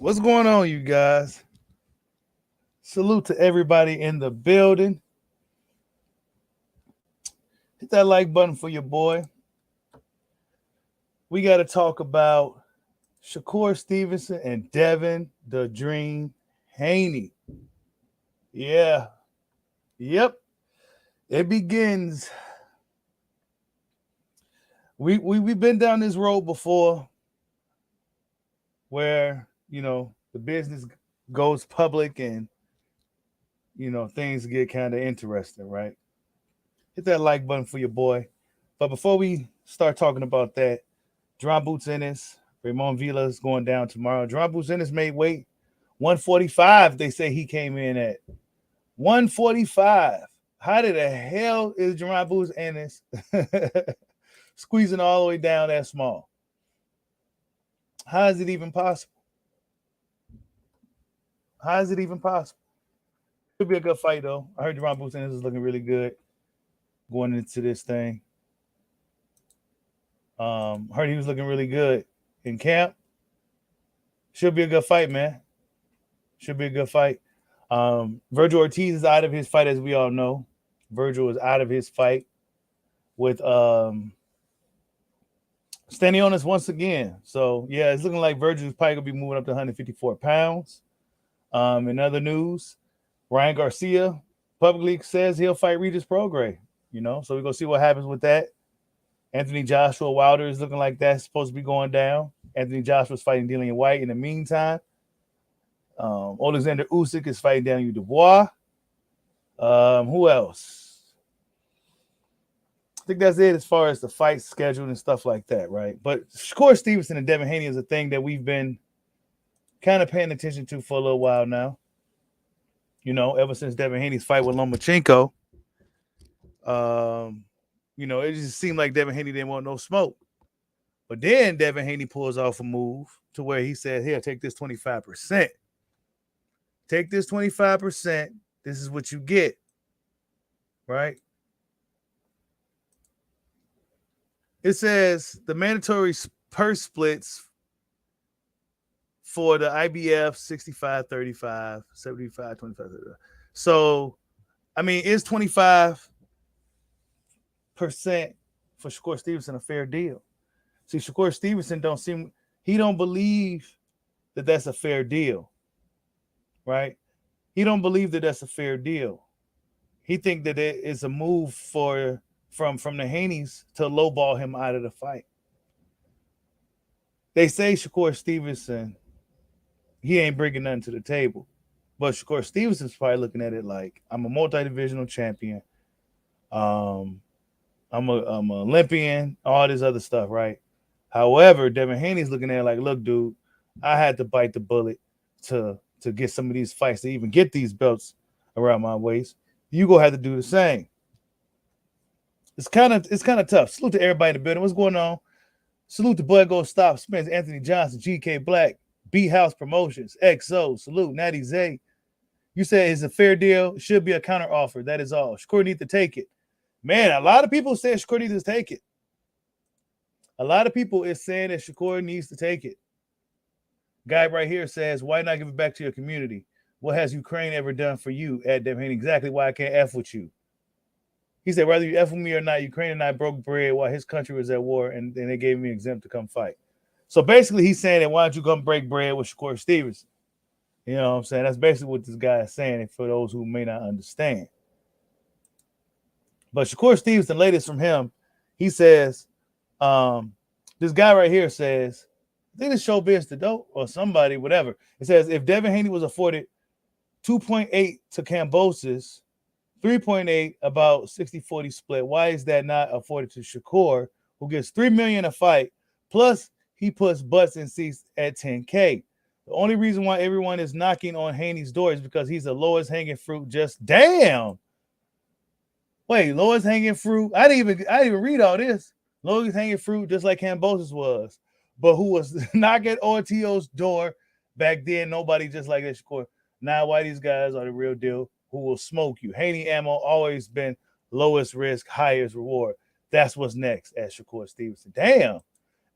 What's going on, you guys? Salute to everybody in the building. Hit that like button for your boy. We got to talk about Shakur Stevenson and Devin the Dream Haney. Yeah. Yep. It begins. We've been down this road before where, the business goes public and, things get kind of interesting, right? Hit that like button for your boy. But before we start talking about that, Drum Boots Ennis, Ramon Villa's going down tomorrow. Drum Boots Ennis made weight 145. They say he came in at 145. How did the hell is Drum Boots Ennis squeezing all the way down that small? How is it even possible? How is it even possible? Could be a good fight though. I heard Drum Boots Ennis is looking really good going into this thing. Heard he was looking really good in camp. Should be a good fight, man. Should be a good fight. Virgil Ortiz is out of his fight, as we all know. Virgil is out of his fight with Stanionis once again. So, yeah, it's looking like Virgil's probably going to be moving up to 154 pounds. In other news, Ryan Garcia publicly says he'll fight Regis Prograis, so we're going to see what happens with that. Anthony Joshua Wilder is looking like that's supposed to be going down. Anthony Joshua's fighting Dillian White in the meantime. Alexander Usyk is fighting Daniel Dubois. Who else? I think that's it as far as the fight schedule and stuff like that, right? But Shakur Stevenson and Devin Haney is a thing that we've been kind of paying attention to for a little while now. Ever since Devin Haney's fight with Lomachenko. It just seemed like Devin Haney didn't want no smoke. But then Devin Haney pulls off a move to where he said, here, take this 25%. Take this 25%. This is what you get. Right? It says the mandatory purse splits for the IBF 65-35, 75-25. So, is 25% for Shakur Stevenson a fair deal? See, Shakur Stevenson don't believe that that's a fair deal, right? He don't believe that that's a fair deal. He think that it is a move from the Haneys to lowball him out of the fight. They say Shakur Stevenson, he ain't bringing nothing to the table. But Shakur Stevenson's probably looking at it like, I'm a multi-divisional champion. I'm an Olympian, all this other stuff, right? However, Devin Haney's looking at it like, look, dude, I had to bite the bullet to get some of these fights, to even get these belts around my waist. You go have to do the same. It's kind of tough. Salute to everybody in the building. What's going on? Salute to Bud Go Stop, Spence, Anthony Johnson, GK Black, B House Promotions, XO, salute, Natty Zay. You said it's a fair deal. It should be a counter offer. That is all. Shakur needs to take it. Man, a lot of people say Shakur needs to take it. A lot of people is saying that Shakur needs to take it. Guy right here says, why not give it back to your community? What has Ukraine ever done for you, at Devin Haney? Exactly why I can't F with you. He said, whether you F with me or not, Ukraine and I broke bread while his country was at war, and they gave me exempt to come fight. So basically, he's saying that why don't you come break bread with Shakur Stevenson? You know what I'm saying? That's basically what this guy is saying, for those who may not understand. But Shakur Stevenson, latest from him, he says, this guy right here says, I think it's Showbiz the Dope or somebody, whatever. It says, if Devin Haney was afforded 2.8 to Kambosos, 3.8, about 60-40 split, why is that not afforded to Shakur, who gets $3 million a fight, plus he puts butts in seats at 10K? The only reason why everyone is knocking on Haney's door is because he's the lowest hanging fruit. Just damn. Wait, lowest hanging fruit? I didn't even read all this. Lowest hanging fruit, just like Kambosos was, but who was knocking Ortio's door back then? Nobody just like that Shakur. Now, why these guys are the real deal? Who will smoke you? Haney ammo always been lowest risk, highest reward. That's what's next at Shakur Stevenson. Damn.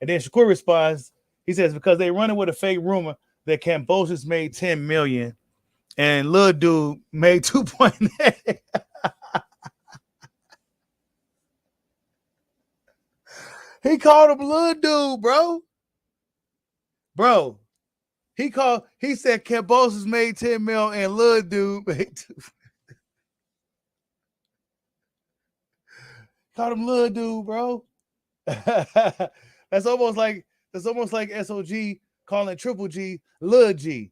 And then Shakur responds. He says, because they running with a fake rumor that Cambosis made 10 million and Lil Dude made 2.8. He called him Lil Dude, bro. Bro, he said Cambosis made 10 mil and Lil Dude made 2. Called him Lil Dude, bro. That's almost like SOG calling Triple G Lil G.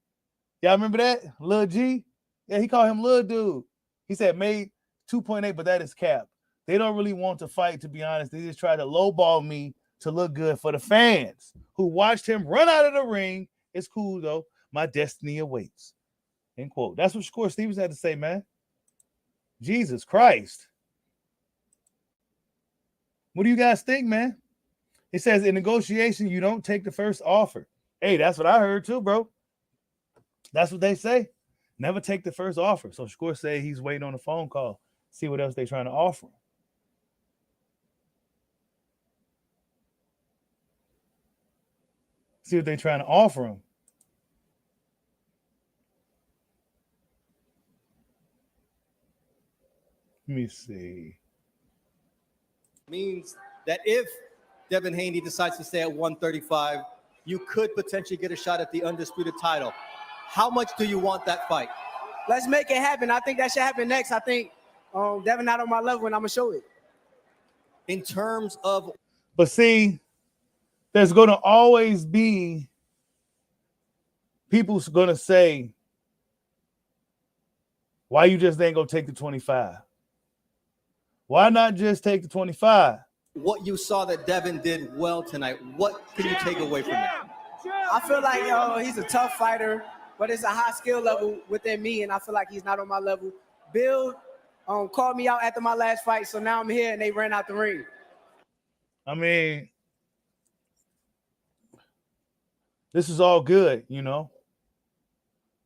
Y'all remember that? Lil G? Yeah, he called him Lil Dude. He said made 2.8, but that is cap. They don't really want to fight, to be honest. They just try to lowball me to look good for the fans who watched him run out of the ring. It's cool, though. My destiny awaits. End quote. That's what Shakur Stevenson had to say, man. Jesus Christ. What do you guys think, man? It says in negotiation, you don't take the first offer. Hey, that's what I heard too, bro. That's what they say. Never take the first offer. So Shakur said he's waiting on a phone call. See what else they're trying to offer him. See what they're trying to offer him. Let me see. Means that if Devin Haney decides to stay at 135, you could potentially get a shot at the undisputed title. How much do you want that fight? Let's make it happen. I think that should happen next. I think Devin not on my level, and I'm going to show it. In terms of... But see, there's going to always be people's going to say, why you just ain't going to take the 25? Why not just take the 25? What you saw that Devin did well tonight, what can you take away from that? I feel like he's a tough fighter, but it's a high skill level within me, and I feel like he's not on my level. Bill called me out after my last fight, so now I'm here, and they ran out the ring. I mean, this is all good, you know.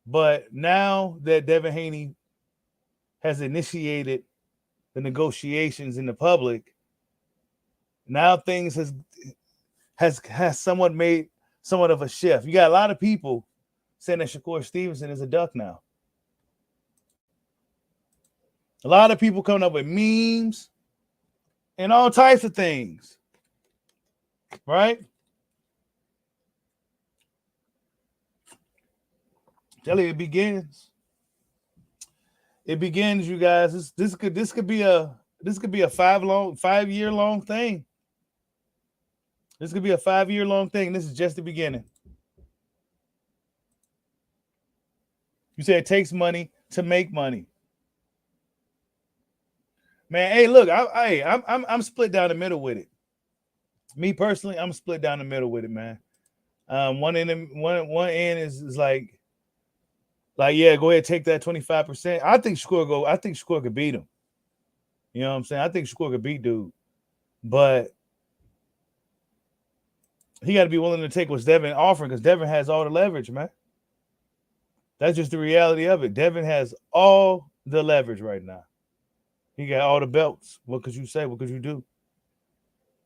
But now that Devin Haney has initiated the negotiations in the public, now things has somewhat made somewhat of a shift. You got a lot of people saying that Shakur Stevenson is a duck now. A lot of people coming up with memes and all types of things, right? Tell you, it begins. It begins, you guys. This could be a 5-year long thing. This could be a 5-year long thing. This is just the beginning. You say it takes money to make money. Man, hey, look, I'm split down the middle with it. Me personally, I'm split down the middle with it, man. One end is like, yeah, go ahead, take that 25%. I think Shakur could beat him. You know what I'm saying? I think Shakur could beat dude. But he got to be willing to take what's Devin offering, because Devin has all the leverage, man. That's just the reality of it. Devin has all the leverage right now. He got all the belts. What could you say? What could you do?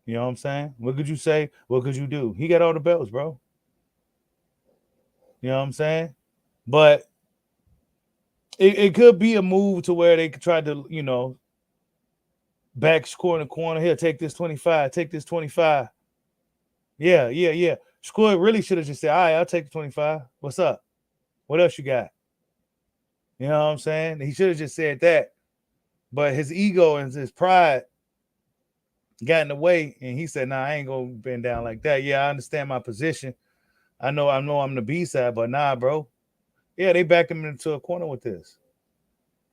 You know what I'm saying? What could you say? What could you do? He got all the belts, bro. You know what I'm saying? But it could be a move to where they could try to, you know, back Shakur in the corner. Here, take this 25. Take this 25. Yeah. Shakur really should have just said, all right, I'll take the 25. What's up? What else you got? You know what I'm saying? He should have just said that. But his ego and his pride got in the way, and he said, nah, I ain't going to bend down like that. Yeah, I understand my position. I know I'm the B-side, but nah, bro. Yeah, they back him into a corner with this.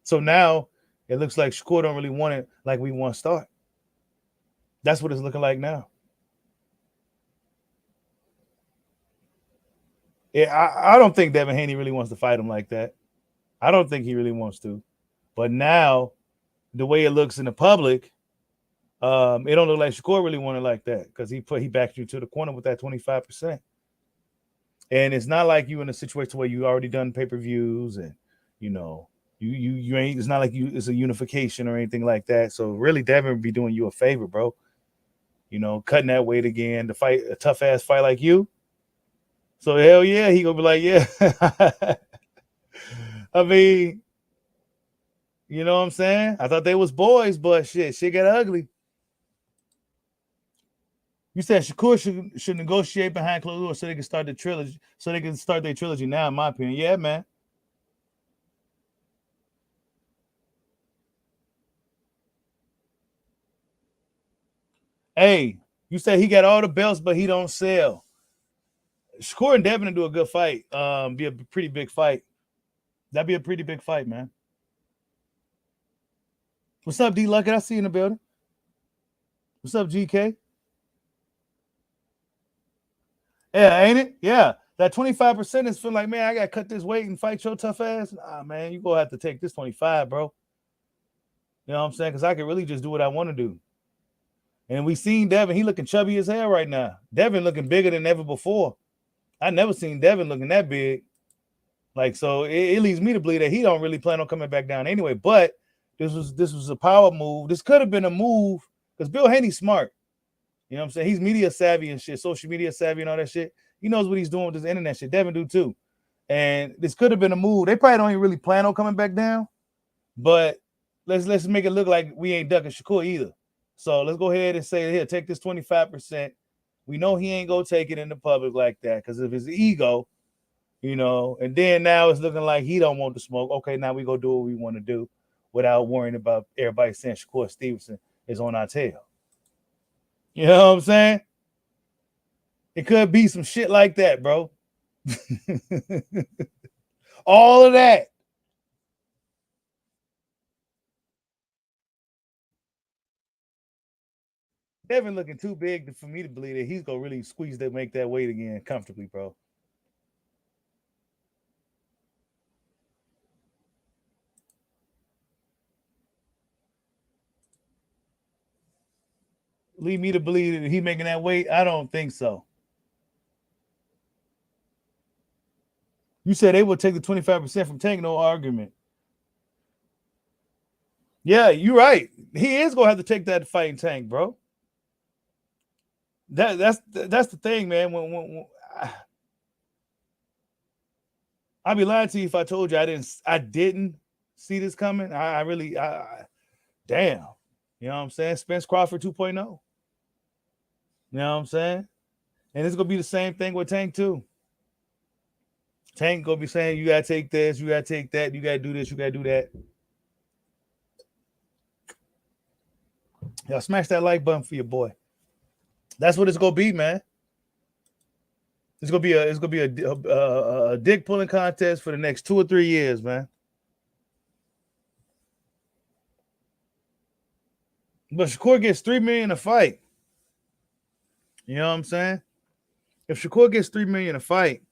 So now it looks like Shakur don't really want it like we want to start. That's what it's looking like now. Yeah, I don't think Devin Haney really wants to fight him like that. I don't think he really wants to. But now, the way it looks in the public, it don't look like Shakur really wanted like that, because he backed you to the corner with that 25%. And it's not like you in a situation where you already done pay-per-views and, you know, you ain't, it's not like it's a unification or anything like that. So really, Devin would be doing you a favor, bro. You know, cutting that weight again, to fight a tough ass fight like you. So hell yeah, he gonna be like, yeah. I mean, you know what I'm saying? I thought they was boys, but shit got ugly. You said Shakur should negotiate behind closed doors so they can start the trilogy, so they can start their trilogy now, in my opinion. Yeah, man. Hey, you said he got all the belts, but he don't sell. Shakur and Devin do a good fight. Be a pretty big fight. That'd be a pretty big fight, man. What's up, D Luckett? I see you in the building. What's up, GK? Yeah, ain't it? Yeah. That 25% is feeling like, man, I gotta cut this weight and fight your tough ass. Nah, man, you gonna have to take this 25, bro. You know what I'm saying? Because I can really just do what I want to do. And we seen Devin, he looking chubby as hell right now. Devin looking bigger than ever before. I never seen Devin looking that big. Like, so it leads me to believe that he don't really plan on coming back down anyway. But this was a power move. This could have been a move because Bill Haney's smart. You know what I'm saying? He's media savvy and shit, social media savvy and all that shit. He knows what he's doing with this internet shit. Devin do too. And this could have been a move. They probably don't even really plan on coming back down. But let's make it look like we ain't ducking Shakur either. So let's go ahead and say, here, take this 25%. We know he ain't gonna take it in the public like that because of his ego, you know. And then now it's looking like he don't want to smoke. Okay, now we go do what we want to do without worrying about everybody saying Shakur Stevenson is on our tail. You know what I'm saying? It could be some shit like that, bro. All of that. Devin looking too big for me to believe that he's gonna really squeeze that, make that weight again comfortably, bro. Lead me to believe that he making that weight? I don't think so. You said they would take the 25% from Tank, no argument. Yeah, you're right. He is gonna have to take that fighting Tank, bro. That's the thing, man. When I'd be lying to you if I told you I didn't see this coming. I really damn. You know what I'm saying? Spence Crawford 2.0. You know what I'm saying? And it's gonna be the same thing with Tank too. Tank gonna be saying, you gotta take this, you gotta take that, you gotta do this, you gotta do that. Y'all smash that like button for your boy. That's what it's gonna be, man. It's gonna be a dick pulling contest for the next 2 or 3 years, man. But Shakur gets $3 million a fight. You know what I'm saying? If Shakur gets $3 million a fight,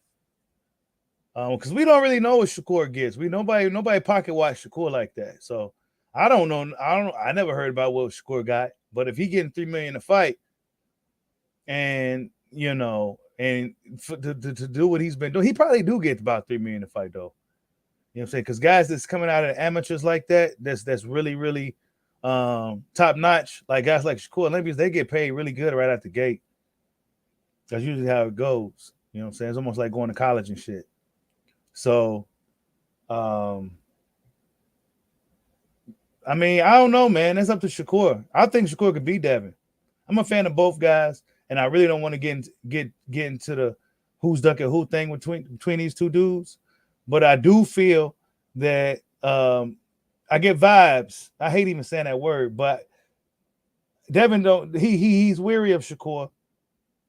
because we don't really know what Shakur gets. Nobody pocket watch Shakur like that. So I don't know. I never heard about what Shakur got. But if he getting $3 million a fight, and you know, and to do what he's been doing, he probably do get about $3 million a fight though. You know what I'm saying? Because guys that's coming out of amateurs like that, that's really, really top notch. Like guys like Shakur Olympians, they get paid really good right out the gate. That's usually how it goes. You know what I'm saying? It's almost like going to college and shit. So, I mean, I don't know, man. That's up to Shakur. I think Shakur could beat Devin. I'm a fan of both guys, and I really don't want to get into the who's ducking who thing between these two dudes. But I do feel that I get vibes. I hate even saying that word, but Devin don't. He's weary of Shakur,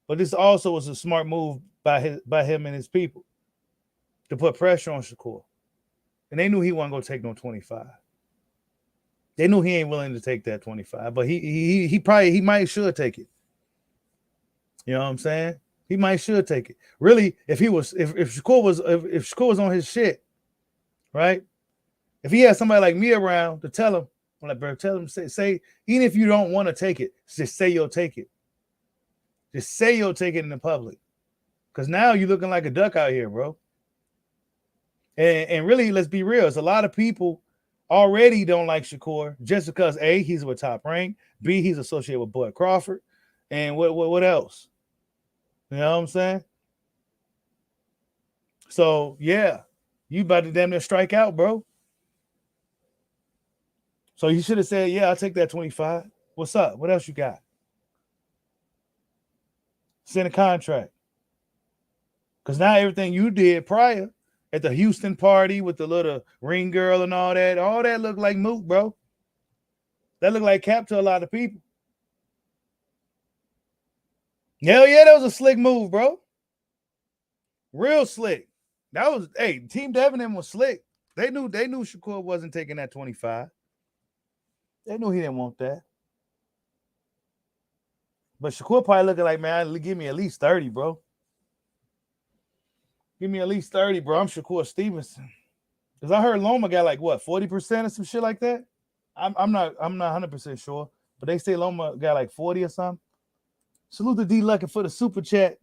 but this also was a smart move by him and his people to put pressure on Shakur. And they knew he wasn't going to take no 25. They knew he ain't willing to take that 25, but he might should take it. You know what I'm saying? He might should take it. Really, if Shakur was on his shit, right? If he had somebody like me around to tell him, I'm like, bro, tell him, say, even if you don't want to take it, just say you'll take it. Just say you'll take it in the public. Because now you're looking like a duck out here, bro. And really, let's be real. There's a lot of people already don't like Shakur just because A, he's with Top Rank, B, he's associated with Bud Crawford, and what else? You know what I'm saying? So yeah, you about to damn near strike out, bro. So you should have said, yeah, I'll take that 25. What's up? What else you got? Send a contract. Because now everything you did prior at the Houston party with the little ring girl and all that looked like moot, bro. That looked like cap to a lot of people. Hell yeah, that was a slick move, bro. Real slick. That was, hey, Team Devin and was slick. They knew Shakur wasn't taking that 25. They knew he didn't want that. But Shakur probably looking like, man, give me at least 30, bro. Give me at least 30, bro. I'm Shakur Stevenson. Because I heard Loma got like what, 40% or some shit like that? I'm not 100% sure. But they say Loma got like 40 or something. Salute to D Lucky for the super chat.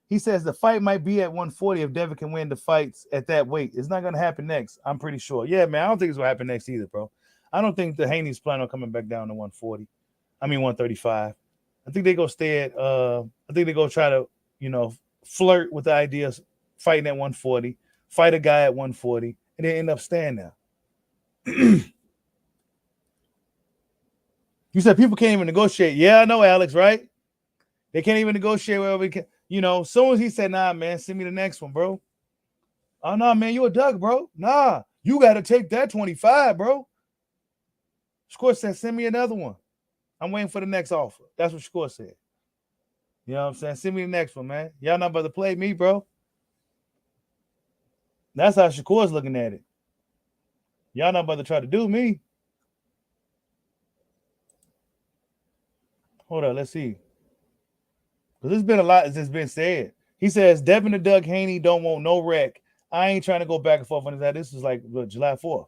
He says the fight might be at 140 if Devin can win the fights at that weight. It's not gonna happen next, I'm pretty sure. Yeah, man, I don't think it's gonna happen next either, bro. I don't think the Haney's plan on coming back down to 140. I mean 135. I think they go stay at I think they go try to, flirt with the idea of fighting at 140, fight a guy at 140, and then end up staying there. You said people can't even negotiate. Yeah, I know, Alex, right? They can't even negotiate wherever we can. As soon as he said, nah, man, send me the next one, bro. Oh, no, man, you a duck, bro. Nah, you got to take that 25, bro. Shakur said, send me another one. I'm waiting for the next offer. That's what Shakur said. You know what I'm saying? Send me the next one, man. Y'all not about to play me, bro. That's how Shakur's looking at it. Y'all not about to try to do me. Hold on, let's see. Because there's been a lot that's been said. He says, Devin and Doug Haney don't want no wreck. I ain't trying to go back and forth on that. This is like July 4th.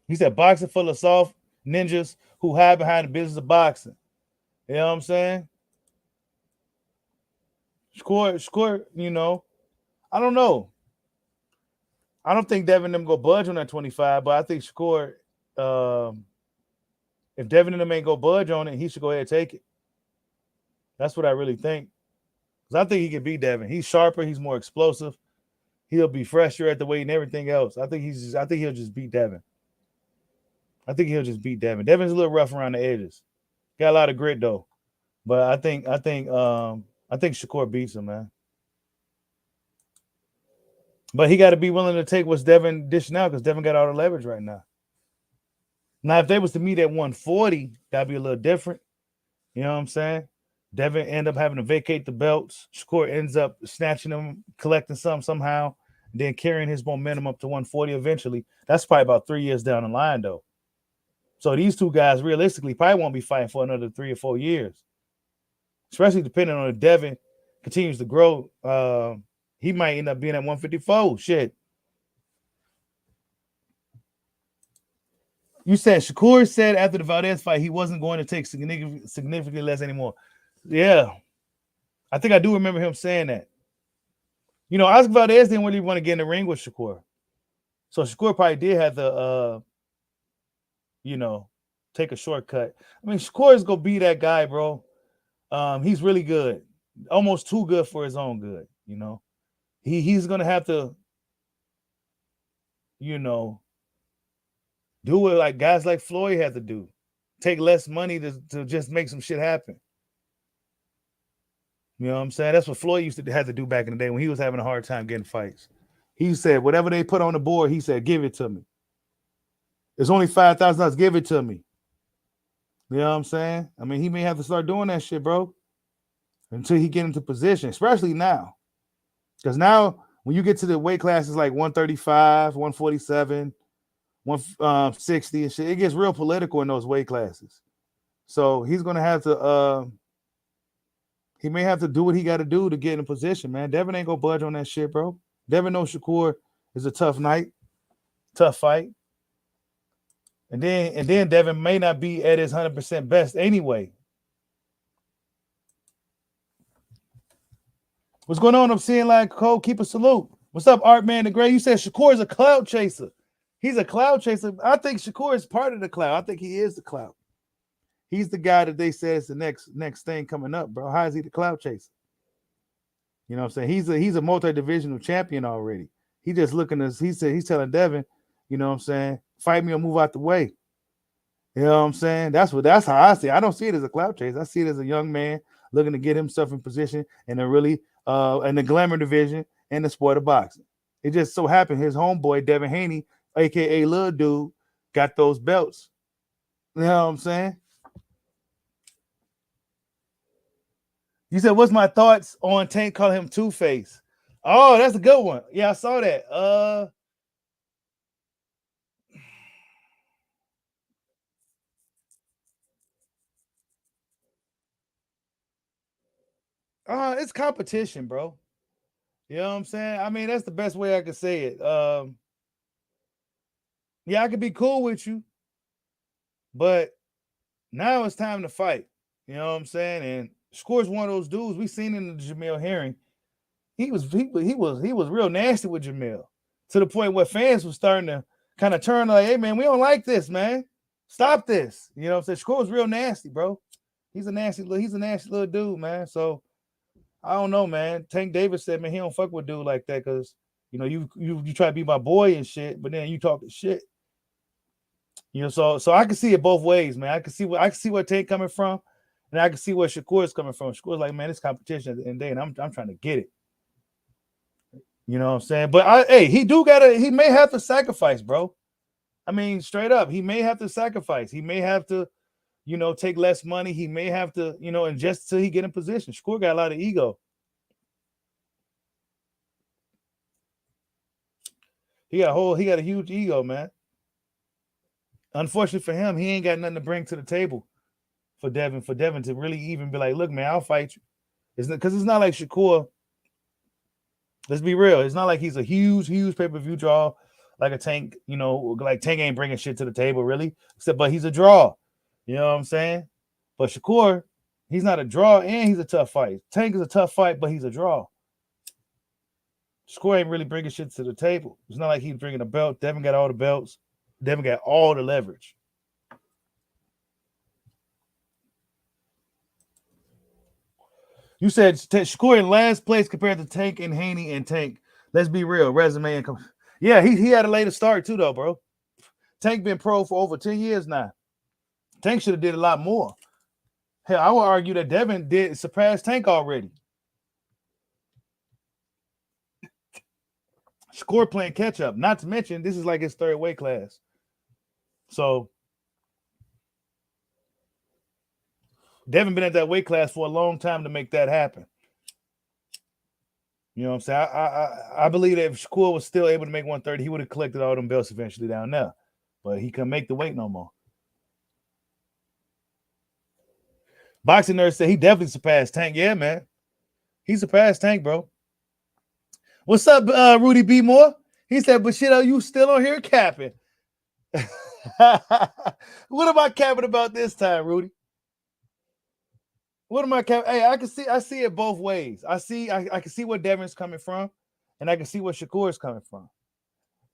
He said, boxing full of soft ninjas who hide behind the business of boxing. You know what I'm saying? Shakur, I don't know. I don't think Devin and them go budge on that 25, but I think Shakur, if Devin and them ain't go budge on it, he should go ahead and take it. That's what I really think. Because I think he can beat Devin. He's sharper. He's more explosive. He'll be fresher at the weight and everything else. I think he'll just beat Devin. Devin's a little rough around the edges. Got a lot of grit though. But I think Shakur beats him, man. But he got to be willing to take what's Devin dishing out because Devin got all the leverage right now. Now, if they was to meet at 140, that'd be a little different. You know what I'm saying? Devin end up having to vacate the belts. Shakur ends up snatching them, collecting some somehow, then carrying his momentum up to 140 eventually. That's probably about 3 years down the line, though. So these two guys realistically probably won't be fighting for another 3 or 4 years, especially depending on if Devin continues to grow. He might end up being at 154. Shit. You said Shakur said after the Valdez fight he wasn't going to take significantly less anymore. Yeah. I think I do remember him saying that. Oscar Valdez didn't really want to get in the ring with Shakur. So Shakur probably did have to, take a shortcut. I mean, Shakur is going to be that guy, bro. He's really good. Almost too good for his own good, He's going to have to, do it like guys like Floyd had to do. Take less money to just make some shit happen. You know what I'm saying? That's what Floyd used to have to do back in the day when he was having a hard time getting fights. He said, whatever they put on the board, he said, give it to me. It's only $5,000. Give it to me. You know what I'm saying? I mean, he may have to start doing that shit, bro, until he get into position, especially now. Because now, when you get to the weight classes like 135, 147, 160 and shit, it gets real political in those weight classes. So he's going to have to, he may have to do what he got to do to get in a position, man. Devin ain't going to budge on that shit, bro. Devin knows Shakur is a tough fight. And then Devin may not be at his 100% best anyway. What's going on? I'm seeing like Cole, keep a salute. What's up, Art Man the Gray? You said Shakur is a cloud chaser. He's a cloud chaser. I think Shakur is part of the cloud. I think he is the cloud. He's the guy that they said is the next thing coming up, bro. How is he the cloud chaser? You know what I'm saying? He's a multi-divisional champion already. He just looking as he said he's telling Devin, you know what I'm saying, fight me or move out the way. You know what I'm saying? That's how I see it. I don't see it as a cloud chase. I see it as a young man looking to get himself in position in a really in the glamour division in the sport of boxing. It just so happened his homeboy Devin Haney, aka Lil Dude, got those belts. You know what I'm saying? You said, what's my thoughts on Tank calling him Two-Face? Oh, that's a good one. Yeah, I saw that. It's competition, bro. You know what I'm saying? I mean, that's the best way I could say it. Yeah, I could be cool with you, but now it's time to fight. You know what I'm saying? And Shakur's one of those dudes we seen in the Jamil hearing. He was real nasty with Jamil to the point where fans were starting to kind of turn like, hey man, we don't like this, man. Stop this. You know what I'm saying? Shakur's real nasty, bro. He's a nasty little dude, man. So I don't know, man. Tank Davis said, man, he don't fuck with dude like that because you know you try to be my boy and shit, but then you talking shit. You know, so I can see it both ways, man. I can see where Tank coming from, and I can see where Shakur is coming from. Shakur's like, man, it's competition at the end of the day, and I'm trying to get it. You know what I'm saying? But he may have to sacrifice, bro. I mean, straight up, he may have to sacrifice. He may have to, you know, take less money. He may have to, you know, ingest till he get in position. Shakur got a lot of ego. He got a huge ego, man. Unfortunately for him, he ain't got nothing to bring to the table for Devin to really even be like, look, man, I'll fight you. It's not like Shakur. Let's be real. It's not like he's a huge pay-per-view draw like a Tank, you know, like Tank ain't bringing shit to the table really, but he's a draw. You know what I'm saying? But Shakur, he's not a draw and he's a tough fight. Tank is a tough fight, but he's a draw. Shakur ain't really bringing shit to the table. It's not like he's bringing a belt. Devin got all the belts. Devin got all the leverage. You said Shakur in last place compared to Tank and Haney and Tank. Let's be real. Resume and yeah, he had a later start too, though, bro. Tank been pro for over 10 years now. Tank should have did a lot more. Hell, I would argue that Devin did surpass Tank already. Shakur playing catch up. Not to mention, this is like his third weight class. So Devin been at that weight class for a long time to make that happen. You know what I'm saying? I believe that if Shakur was still able to make 130, he would have collected all them belts eventually down there. But he couldn't make the weight no more. Boxing Nerd said he definitely surpassed Tank. Yeah, man. He surpassed Tank, bro. What's up, Rudy B. Moore? He said, but shit, are you still on here capping? What am I capping about this time, Rudy? What am I capping? Hey, I see it both ways. I can see where Devin's coming from, and I can see where Shakur is coming from.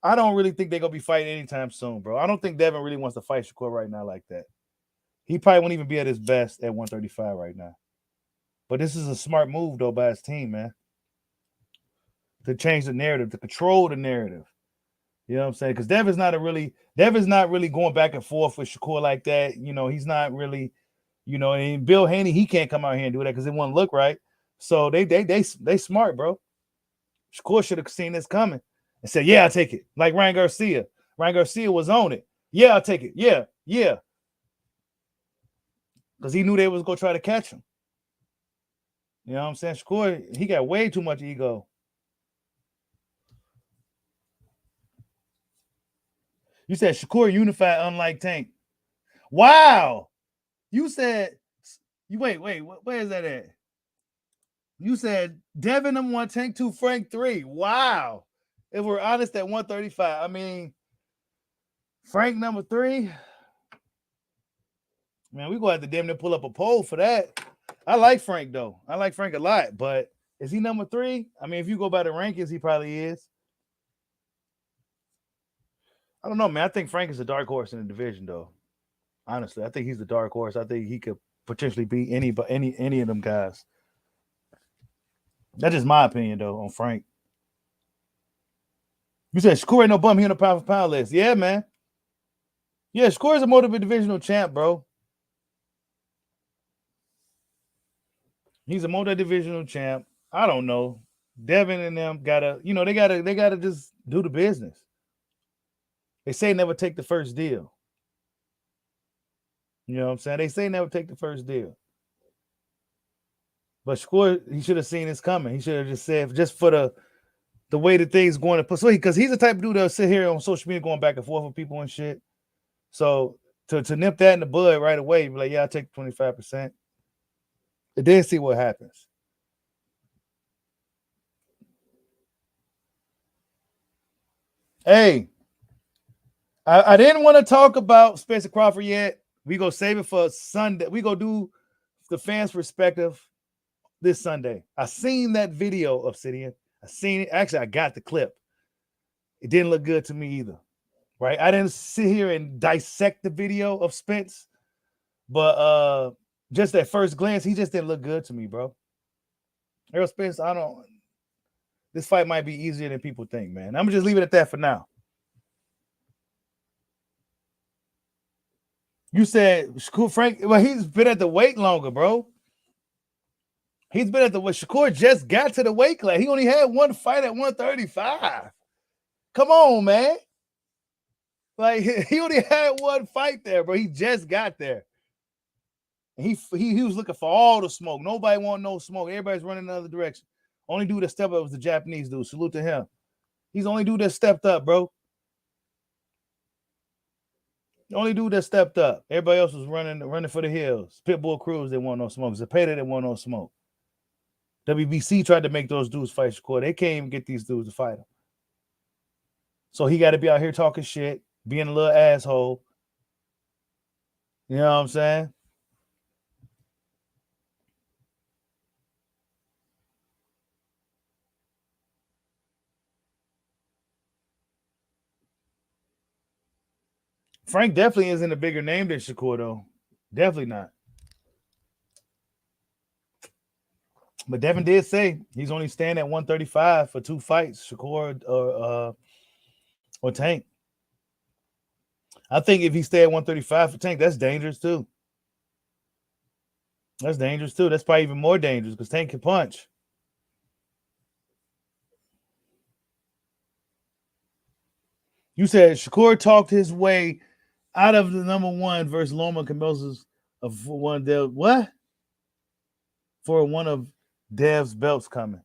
I don't really think they're gonna be fighting anytime soon, bro. I don't think Devin really wants to fight Shakur right now like that. He probably won't even be at his best at 135 right now. But this is a smart move though by his team, man. To change the narrative, to control the narrative. You know what I'm saying? Because Devin's not really going back and forth with Shakur like that. You know, he's not really, you know, and Bill Haney, he can't come out here and do that because it wouldn't look right. So they smart, bro. Shakur should have seen this coming and said, yeah, I'll take it. Like Ryan Garcia. Ryan Garcia was on it. Yeah, I'll take it. Yeah. Because he knew they was going to try to catch him. You know what I'm saying? Shakur, he got way too much ego. You said Shakur unified unlike Tank. Wow. You said, wait, where is that at? You said Devin number 1, Tank 2, Frank 3. Wow. If we're honest at 135, I mean, Frank number 3. Man, we going to have to damn near pull up a poll for that. I like Frank, though. I like Frank a lot, but is he number 3? I mean, if you go by the rankings, he probably is. I don't know, man. I think Frank is a dark horse in the division, though. Honestly, I think he's the dark horse. I think he could potentially beat any of them guys. That's just my opinion, though, on Frank. You said Shakur ain't no bum. He on the pound for pound list. Yeah, man. Yeah, Shakur is a multiple divisional champ, bro. He's a multi-divisional champ. I don't know. Devin and them gotta, they gotta just do the business. They say never take the first deal. You know what I'm saying? They say never take the first deal. But Shakur, he should have seen this coming. He should have just said, just for the way the thing's going to put. So because he's the type of dude that'll sit here on social media going back and forth with people and shit. So to nip that in the bud right away, be like, yeah, I'll take 25%. And then see what happens. Hey, I didn't want to talk about Spencer Crawford yet. We go save it for Sunday. We go do the fans' perspective this Sunday. I seen that video, Obsidian. I seen it. Actually, I got the clip. It didn't look good to me either. Right? I didn't sit here and dissect the video of Spence, but just at first glance, he just didn't look good to me, bro. Errol Spence, this fight might be easier than people think, man. I'm gonna just leave it at that for now. You said Frank, well, he's been at the weight longer, bro. He's been at the weight. Shakur just got to the weight class. He only had one fight at 135. Come on, man. Like, he only had one fight there, bro. He just got there. And he was looking for all the smoke. Nobody want no smoke. Everybody's running the other direction. Only dude that stepped up was the Japanese dude. Salute to him. He's the only dude that stepped up, bro. The only dude that stepped up. Everybody else was running for the hills. Pitbull Cruz didn't want no smoke. Zepeda didn't want no smoke. WBC tried to make those dudes fight Shakur. They can't even get these dudes to fight him. So he got to be out here talking shit, being a little asshole. You know what I'm saying? Frank definitely isn't a bigger name than Shakur, though. Definitely not. But Devin did say he's only staying at 135 for 2 fights, Shakur or Tank. I think if he stay at 135 for Tank, that's dangerous too. That's dangerous too. That's probably even more dangerous because Tank can punch. You said Shakur talked his way out of the number 1 versus Loma Cambosos of one Dev. What? For one of Dev's belts coming.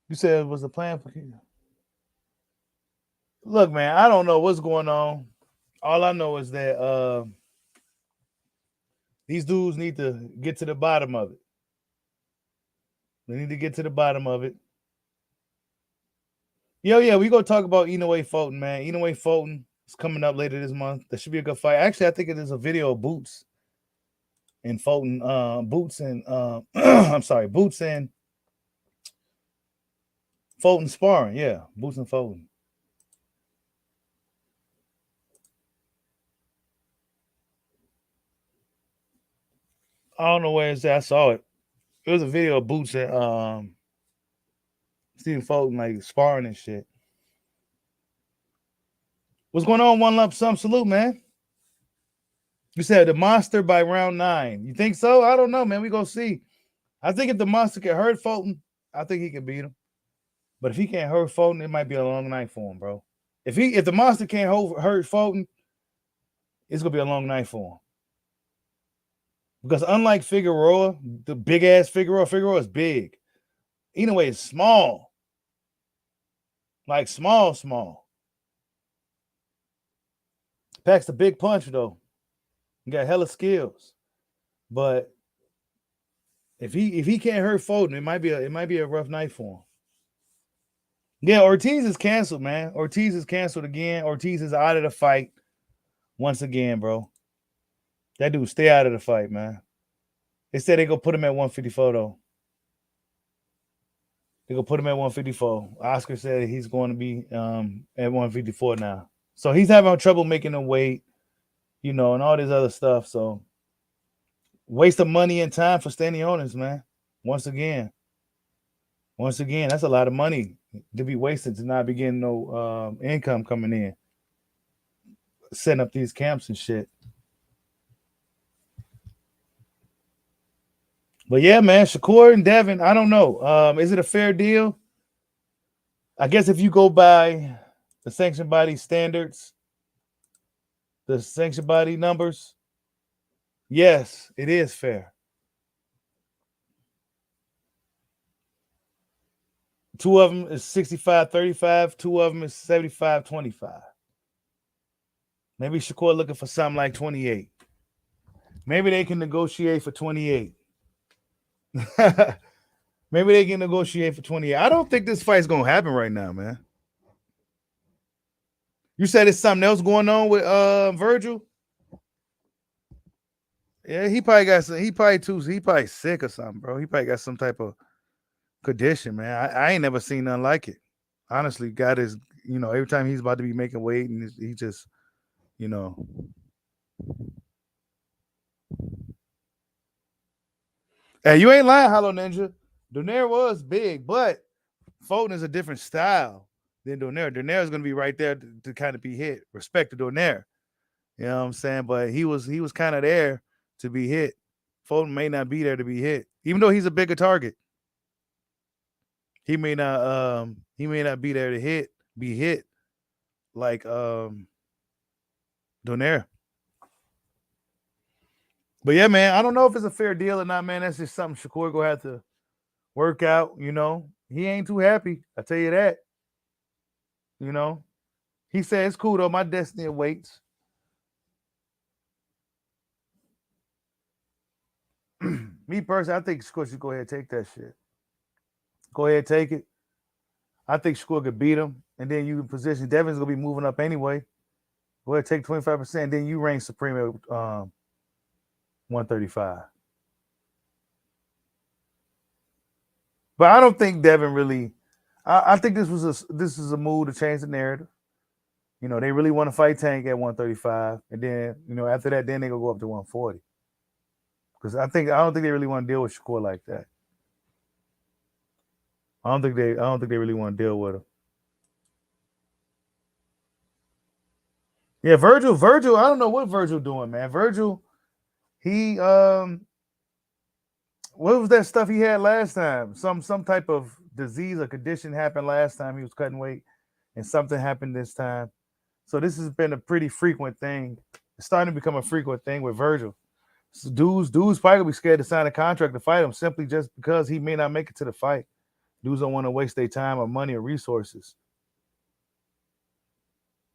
You said it was a plan for you. Look, man, I don't know what's going on. All I know is that these dudes need to get to the bottom of it. They need to get to the bottom of it. Yeah, we gonna talk about Inoue Fulton, man. Inoue Fulton is coming up later this month. That should be a good fight. Actually, I think it is a video of Boots and Fulton. Boots and I'm sorry, Boots and Fulton sparring. Yeah, Boots and Fulton. I don't know where it's at. I saw it. It was a video of Boots and Stephen Fulton like sparring and shit. What's going on? One lump sum salute, man. You said the monster by round 9. You think so? I don't know, man. We gonna see. I think if the monster can hurt Fulton, I think he can beat him. But if he can't hurt Fulton, it might be a long night for him, bro. If the monster can't hurt Fulton, it's gonna be a long night for him. Because unlike Figueroa, the big ass Figueroa is big. Inoue is small. Like small. Packs a big punch though. He got hella skills. But if he can't hurt Fulton, it might be a rough night for him. Yeah, Ortiz is canceled, man. Ortiz is canceled again. Ortiz is out of the fight once again, bro. That dude stay out of the fight, man. They said they gonna put him at 154 though. They gonna put him at 154. Oscar said he's going to be at 154 now. So he's having trouble making the weight, and all this other stuff. So waste of money and time for Stanionis, man. Once again, that's a lot of money to be wasted to not be getting no income coming in, setting up these camps and shit. But yeah, man, Shakur and Devin, I don't know. Is it a fair deal? I guess if you go by the sanction body standards, the sanction body numbers, yes, it is fair. Two of them is 65-35. Two of them is 75-25. Maybe Shakur looking for something like 28. Maybe they can negotiate for 28. Maybe they can negotiate for 28. I don't think this fight's gonna happen right now, man. You said it's something else going on with Virgil. Yeah, he probably got some. He probably sick or something, bro. He probably got some type of condition, man. I ain't never seen nothing like it. Honestly, God is, every time he's about to be making weight, and he just, Hey, you ain't lying, Hollow Ninja. Donaire was big, but Fulton is a different style than Donaire. Donaire is going to be right there to kind of be hit. Respect to Donaire. You know what I'm saying? But he was kind of there to be hit. Fulton may not be there to be hit, even though he's a bigger target. He may not be there to be hit like Donaire. But yeah, man, I don't know if it's a fair deal or not, man. That's just something Shakur gonna have to work out. He ain't too happy. I tell you that. He said it's cool though. My destiny awaits. Me personally, I think Shakur should go ahead and take that shit. Go ahead, take it. I think Shakur could beat him, and then you position Devin's gonna be moving up anyway. Go ahead, take 25%, then you reign supreme at 135. But I don't think Devin really. I think this is a move to change the narrative. They really want to fight Tank at 135, and then after that, then they go up to 140. Because I don't think they really want to deal with Shakur like that. I don't think they really want to deal with him. Yeah, Virgil. I don't know what Virgil doing, man. Virgil, he what was that stuff he had last time? Some type of disease or condition happened last time he was cutting weight, and something happened this time. So this has been a pretty frequent thing. It's starting to become a frequent thing with Virgil. So dudes probably gonna be scared to sign a contract to fight him simply just because he may not make it to the fight. Dudes don't want to waste their time or money or resources.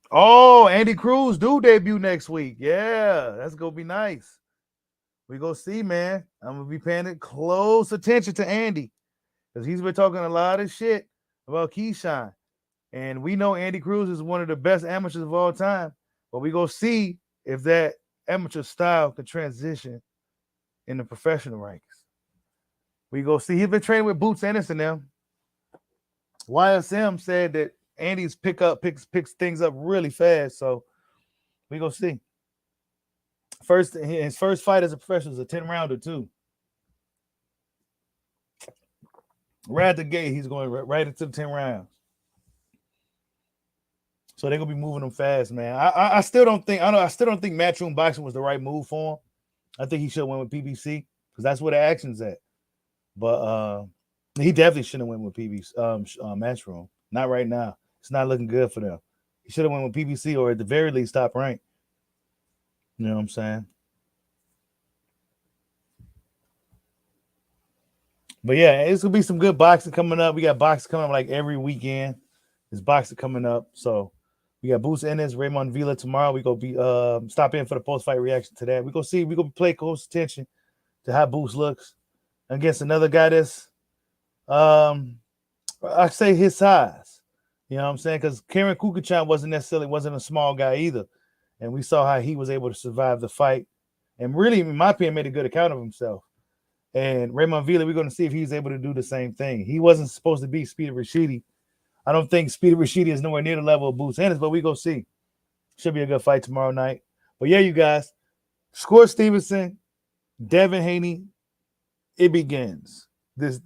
Oh, Andy Cruz do debut next week. Yeah, that's gonna be nice. We go see, man. I'm gonna be paying close attention to Andy because he's been talking a lot of shit about Keyshawn, and we know Andy Cruz is one of the best amateurs of all time. But we go see if that amateur style can transition in the professional ranks. We go see. He's been training with Boots Anderson now. YSM said that Andy's picks things up really fast, so we go see. His first fight as a professional is a 10-rounder too. Right at the gate, he's going right into the 10 rounds. So they're gonna be moving him fast, man. I still don't think Matchroom Boxing was the right move for him. I think he should have went with PBC because that's where the action's at. But he definitely shouldn't have went with PBC Matchroom. Not right now. It's not looking good for them. He should have went with PBC or at the very least top rank. You know what I'm saying? But yeah, it's gonna be some good boxing coming up. We got boxing coming up like every weekend. There's boxing coming up. So we got Boots Ennis, Raymond Villa tomorrow. We go be stop in for the post-fight reaction to that. We go play close attention to how Boots looks against another guy that's I say his size. You know what I'm saying? Because Karen Kukachan wasn't a small guy either. And we saw how he was able to survive the fight and really, in my opinion, made a good account of himself. And Raymond Villa, we're going to see if he's able to do the same thing. He wasn't supposed to be Speedy Rashidi. I don't think Speedy Rashidi is nowhere near the level of Boots Ennis, but we go see. Should be a good fight tomorrow night. But yeah, you guys, Shakur Stevenson, Devin Haney, it begins. This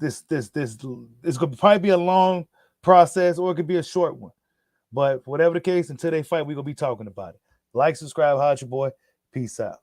could probably be a long process or it could be a short one. But whatever the case, until they fight, we're going to be talking about it. Like, subscribe, holla at your boy. Peace out.